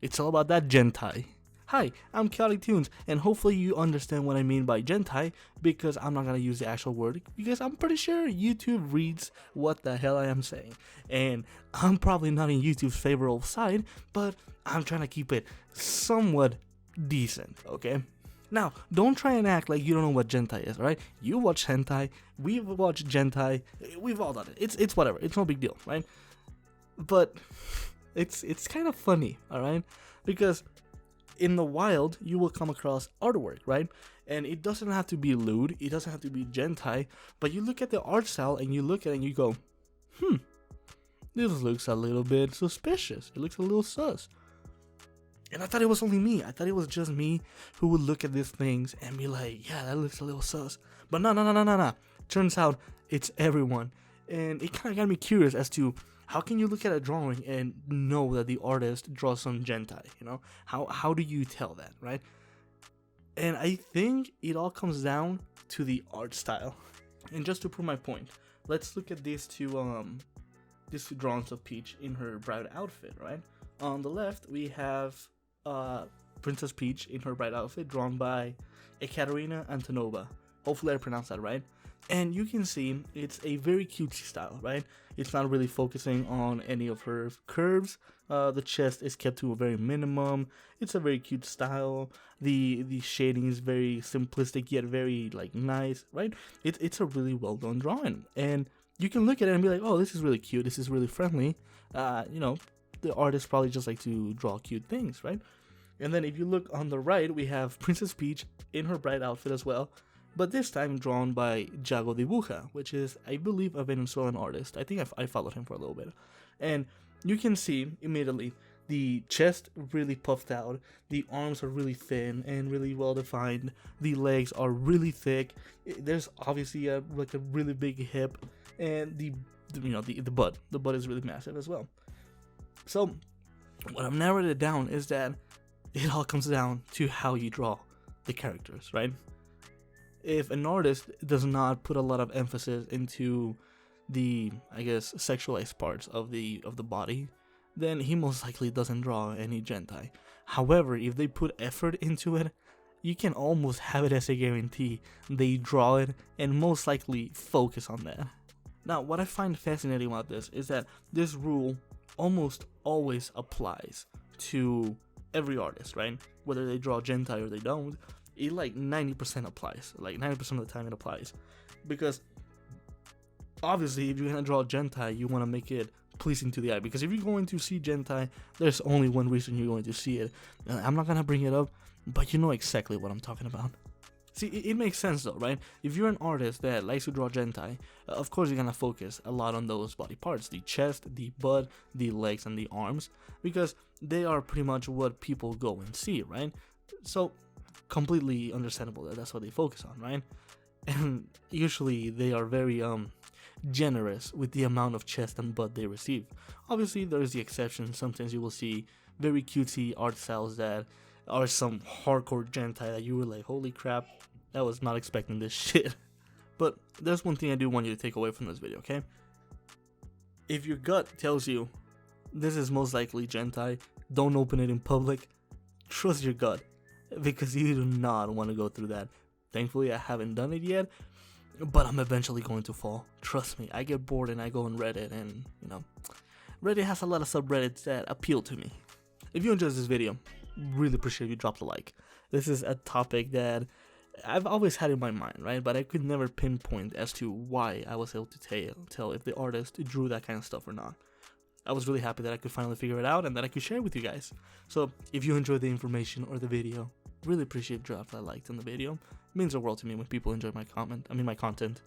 It's all about that Gentai. Hi, I'm Chaotic Tunes, and hopefully you understand what I mean by Gentai, because I'm not gonna use the actual word, because I'm pretty sure YouTube reads what the hell I am saying. And I'm probably not in YouTube's favorable side, but I'm trying to keep it somewhat decent, okay? Now, don't try and act like you don't know what Gentai is, right? You watch hentai, we've watched Gentai, we've all done it. It's whatever, it's no big deal, right? But it's kind of funny, alright? Because in the wild, you will come across artwork, right? And it doesn't have to be lewd, it doesn't have to be Gentai, but you look at the art style and you look at it and you go, this looks a little bit suspicious, it looks a little sus. And I thought it was only me. I thought it was just me who would look at these things and be like, yeah, that looks a little sus. But no. Turns out it's everyone. And it kind of got me curious as to how can you look at a drawing and know that the artist draws some Gentai, you know? How do you tell that, right? And I think it all comes down to the art style. And just to prove my point, let's look at these two drawings of Peach in her bride outfit, right? On the left, we have Princess Peach in her bride outfit, drawn by Ekaterina Antonova. Hopefully I pronounced that right. And you can see it's a very cutesy style, right? It's not really focusing on any of her curves. The chest is kept to a very minimum. It's a very cute style. The shading is very simplistic yet very like nice, right? It's a really well done drawing, and you can look at it and be like, oh, this is really cute. This is really friendly. You know, the artists probably just like to draw cute things, right? And then if you look on the right, we have Princess Peach in her bride outfit as well, but this time drawn by Jago Dibuja, which is, I believe, a Venezuelan artist. I think I followed him for a little bit. And you can see immediately the chest really puffed out, the arms are really thin and really well defined, the legs are really thick, there's obviously a really big hip, and the butt is really massive as well. So what I've narrowed it down is that it all comes down to how you draw the characters, right? If an artist does not put a lot of emphasis into the, I guess, sexualized parts of the body, then he most likely doesn't draw any Gentai. However, if they put effort into it, you can almost have it as a guarantee they draw it and most likely focus on that. Now, what I find fascinating about this is that this rule almost always applies to every artist, right? Whether they draw Gentai or they don't, it like 90% applies. Like 90% of the time it applies. Because obviously if you're gonna draw Gentai, you wanna make it pleasing to the eye. Because if you're going to see Gentai, there's only one reason you're going to see it. And I'm not gonna bring it up, but you know exactly what I'm talking about. See, it makes sense though, right? If you're an artist that likes to draw Gentai, of course you're gonna focus a lot on those body parts, the chest, the butt, the legs, and the arms, because they are pretty much what people go and see, right? So, completely understandable that that's what they focus on, right? And usually they are very generous with the amount of chest and butt they receive. Obviously, there is the exception. Sometimes you will see very cutesy art styles that are some hardcore Gentai that you were like, holy crap, I was not expecting this shit. But there's one thing I do want you to take away from this video, okay? If your gut tells you this is most likely Gentai, don't open it in public. Trust your gut, because you do not want to go through that. Thankfully, I haven't done it yet, but I'm eventually going to fall. Trust me, I get bored and I go on Reddit, and you know, Reddit has a lot of subreddits that appeal to me. If you enjoyed this video, really appreciate if you dropped a like. This is a topic that I've always had in my mind, right? But I could never pinpoint as to why I was able to tell if the artist drew that kind of stuff or not. I was really happy that I could finally figure it out and that I could share it with you guys. So if you enjoyed the information or the video, really appreciate if you drop that like on the video. It means the world to me when people enjoy my content.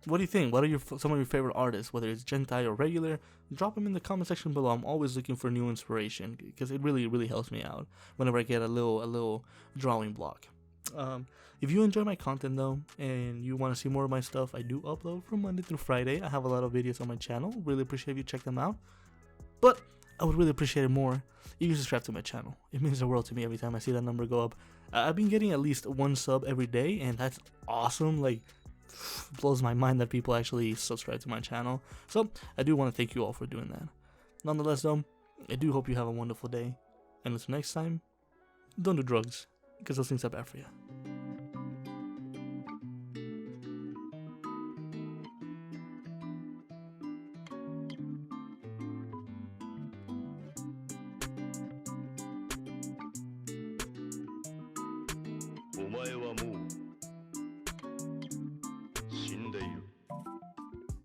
What do you think? What are some of your favorite artists, whether it's Gentai or regular? Drop them in the comment section below. I'm always looking for new inspiration because it really helps me out whenever I get a little drawing block. If you enjoy my content though, and you want to see more of my stuff, I do upload from Monday through Friday. I have a lot of videos on my channel. Really appreciate if you check them out. But I would really appreciate it more if you subscribe to my channel. It means the world to me every time I see that number go up. I've been getting at least one sub every day, and that's awesome. Like, blows my mind that people actually subscribe to my channel. So I do want to thank you all for doing that. Nonetheless though, I do hope you have a wonderful day. And until next time, don't do drugs, because those things are bad for you. Omae wa Mou.